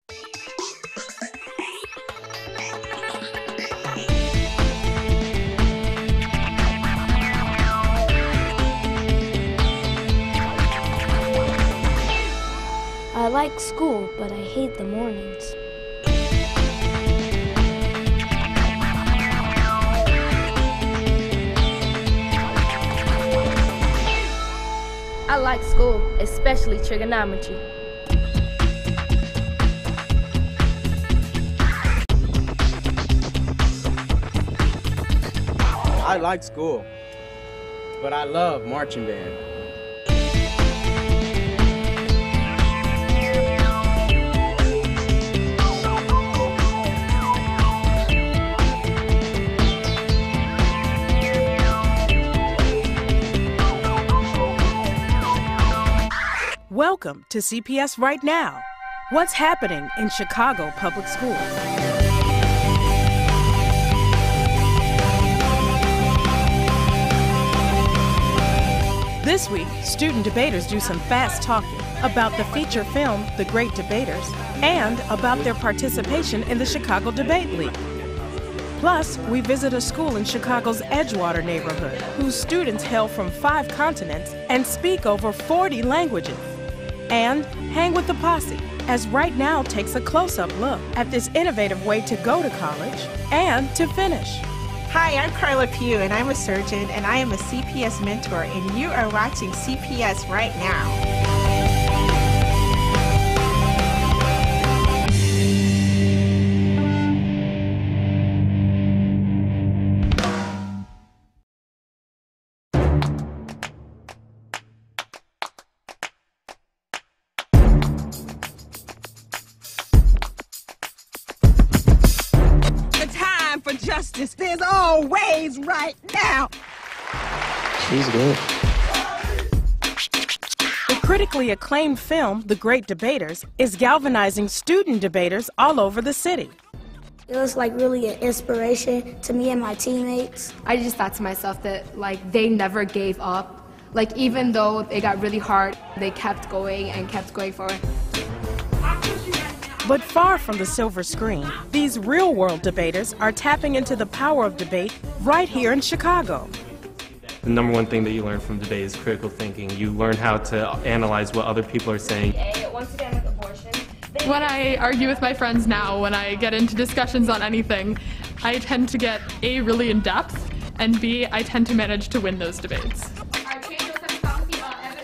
I like school, but I hate the mornings. I like school, especially trigonometry. I like school, but I love marching band. Welcome to CPS Right Now. What's happening in Chicago Public Schools? This week, student debaters do some fast talking about the feature film, The Great Debaters, and about their participation in the Chicago Debate League. Plus, we visit a school in Chicago's Edgewater neighborhood whose students hail from 5 continents and speak over 40 languages. And hang with the posse, as Right Now takes a close-up look at this innovative way to go to college and to finish. Hi, I'm Carla Pugh, and I'm a surgeon, and I am a CPS mentor, and you are watching CPS Right Now. For justice, there's always Right Now. She's good. The critically acclaimed film, The Great Debaters, is galvanizing student debaters all over the city. It was like really an inspiration to me and my teammates. I just thought to myself that they never gave up. Even though it got really hard, they kept going and kept going forward. But far from the silver screen, these real-world debaters are tapping into the power of debate right here in Chicago. The number one thing that you learn from debate is critical thinking. You learn how to analyze what other people are saying. Once again, with abortion. When I argue with my friends now, when I get into discussions on anything, I tend to get A, really in depth, and B, I tend to manage to win those debates.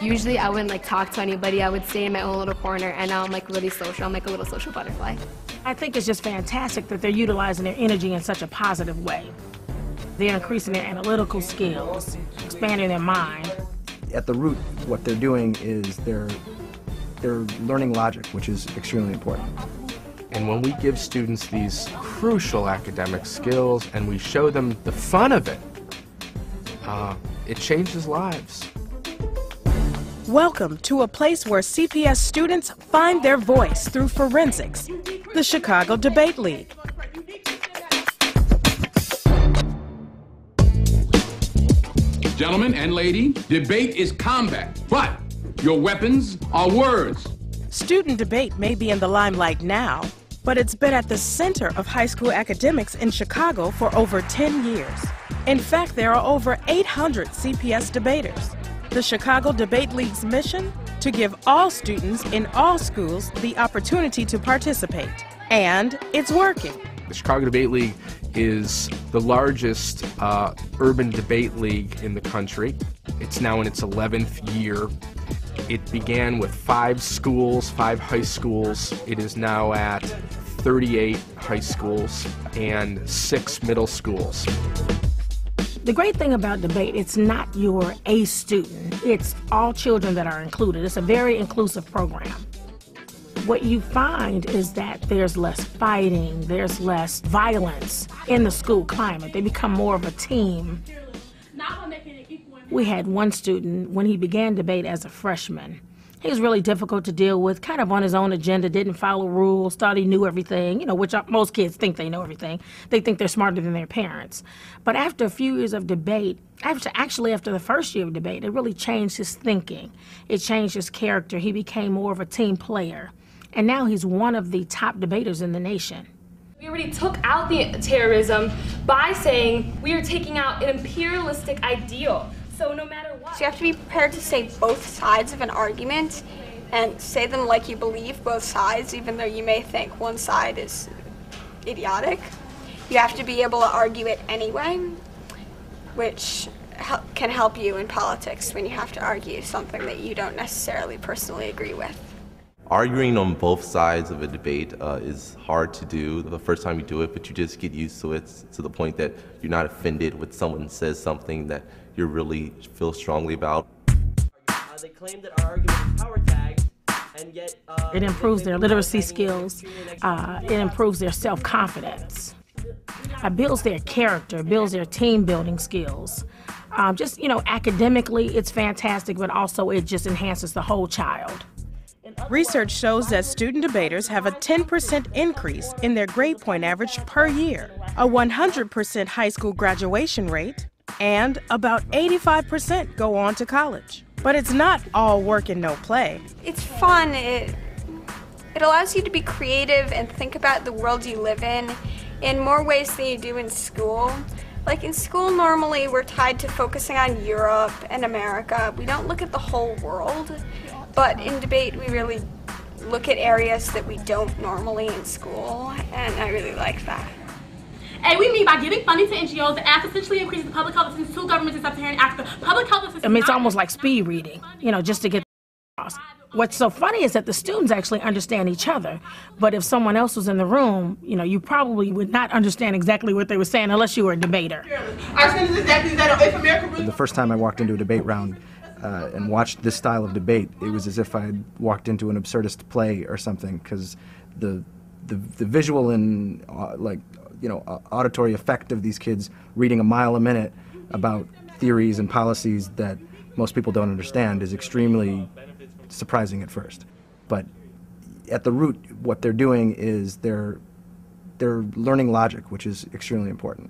Usually I wouldn't talk to anybody. I would stay in my own little corner, and now I'm really social. I'm a little social butterfly. I think it's just fantastic that they're utilizing their energy in such a positive way. They're increasing their analytical skills, expanding their mind. At the root, what they're doing is they're learning logic, which is extremely important. And when we give students these crucial academic skills and we show them the fun of it, it changes lives. Welcome to a place where CPS students find their voice through forensics, the Chicago Debate League. Gentlemen and lady, debate is combat, but your weapons are words. Student debate may be in the limelight now, but it's been at the center of high school academics in Chicago for over 10 years. In fact, there are over 800 CPS debaters. The Chicago Debate League's mission? To give all students in all schools the opportunity to participate. And it's working. The Chicago Debate League is the largest urban debate league in the country. It's now in its 11th year. It began with 5 schools, 5 high schools. It is now at 38 high schools and 6 middle schools. The great thing about debate, it's not your A student. It's all children that are included. It's a very inclusive program. What you find is that there's less fighting, there's less violence in the school climate. They become more of a team. We had one student, when he began debate as a freshman, he was really difficult to deal with, kind of on his own agenda, didn't follow rules, thought he knew everything, which most kids think they know everything. They think they're smarter than their parents. But after a few years of debate, after the first year of debate, it really changed his thinking. It changed his character. He became more of a team player. and now he's one of the top debaters in the nation. We already took out the terrorism by saying we are taking out an imperialistic ideal. So no matter what. So you have to be prepared to say both sides of an argument and say them like you believe both sides, even though you may think one side is idiotic. You have to be able to argue it anyway, which can help you in politics when you have to argue something that you don't necessarily personally agree with. Arguing on both sides of a debate is hard to do the first time you do it, but you just get used to it to the point that you're not offended when someone says something that you really feel strongly about. They claim that our argument is power tagged, and yet it improves their literacy skills. It improves their self-confidence. It builds their character, builds their team building skills. Just, academically, it's fantastic, but also it just enhances the whole child. Research shows that student debaters have a 10% increase in their grade point average per year, a 100% high school graduation rate, and about 85% go on to college. But it's not all work and no play. It's fun. It allows you to be creative and think about the world you live in more ways than you do in school. Like in school, normally we're tied to focusing on Europe and America. We don't look at the whole world. But in debate, we really look at areas that we don't normally in school, and I really like that. And we mean by giving funding to NGOs, the act essentially increases the public health assistance to governments in sub-Saharan Africa. Public health assistance. It's almost like speed reading, just to get across. What's so funny is that the students actually understand each other, but if someone else was in the room, you probably would not understand exactly what they were saying unless you were a debater. Our sentence is that if America. The first time I walked into a debate round and watched this style of debate, it was as if I had walked into an absurdist play or something, because the visual and auditory effect of these kids reading a mile a minute about theories and policies that most people don't understand is extremely surprising at first. But at the root, what they're doing is they're learning logic, which is extremely important.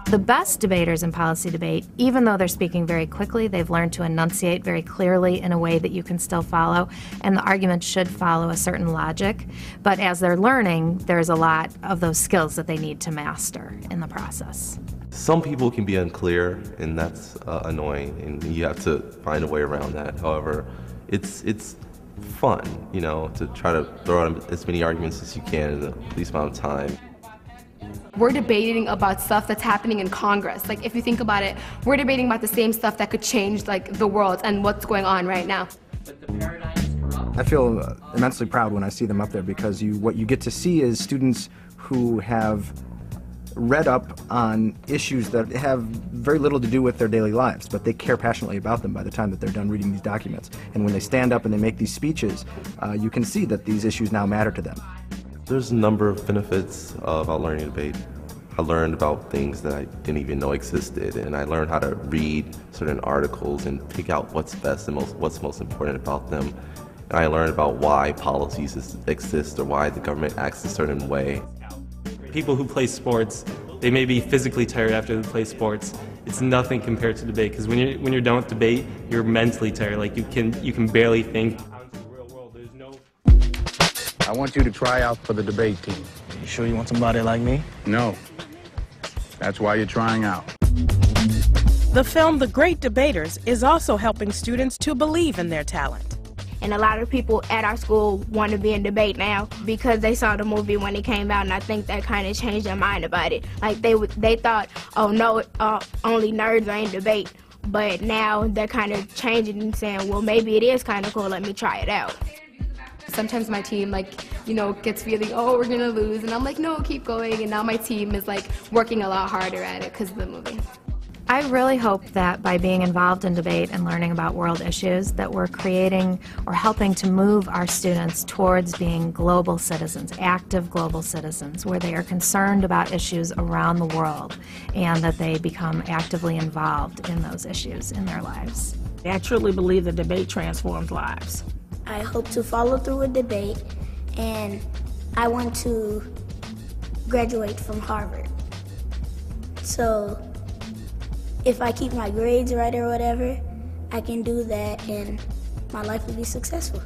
The best debaters in policy debate, even though they're speaking very quickly, they've learned to enunciate very clearly in a way that you can still follow, and the argument should follow a certain logic. But as they're learning, there's a lot of those skills that they need to master in the process. Some people can be unclear, and that's annoying, and you have to find a way around that. However, it's fun, to try to throw out as many arguments as you can in the least amount of time. We're debating about stuff that's happening in Congress. Like, if you think about it, we're debating about the same stuff that could change, the world and what's going on right now. I feel immensely proud when I see them up there, because what you get to see is students who have read up on issues that have very little to do with their daily lives, but they care passionately about them by the time that they're done reading these documents. And when they stand up and they make these speeches, you can see that these issues now matter to them. There's a number of benefits about learning debate. I learned about things that I didn't even know existed, and I learned how to read certain articles and pick out what's best and what's most important about them. And I learned about why policies exist or why the government acts a certain way. People who play sports, they may be physically tired after they play sports. It's nothing compared to debate, because when you're done with debate, you're mentally tired. Like, you can barely think. I want you to try out for the debate team. You sure you want somebody like me? No. That's why you're trying out. The film The Great Debaters is also helping students to believe in their talent. And a lot of people at our school want to be in debate now because they saw the movie when it came out, and I think that kind of changed their mind about it. Like, they thought, oh no, only nerds are in debate. But now they're kind of changing and saying, well, maybe it is kind of cool, let me try it out. Sometimes my team, gets feeling, oh, we're gonna lose, and I'm like, no, keep going, and now my team is, working a lot harder at it because of the movie. I really hope that by being involved in debate and learning about world issues, that we're creating or helping to move our students towards being global citizens, active global citizens, where they are concerned about issues around the world and that they become actively involved in those issues in their lives. I truly believe that debate transforms lives. I hope to follow through with debate, and I want to graduate from Harvard. So if I keep my grades right or whatever, I can do that and my life will be successful.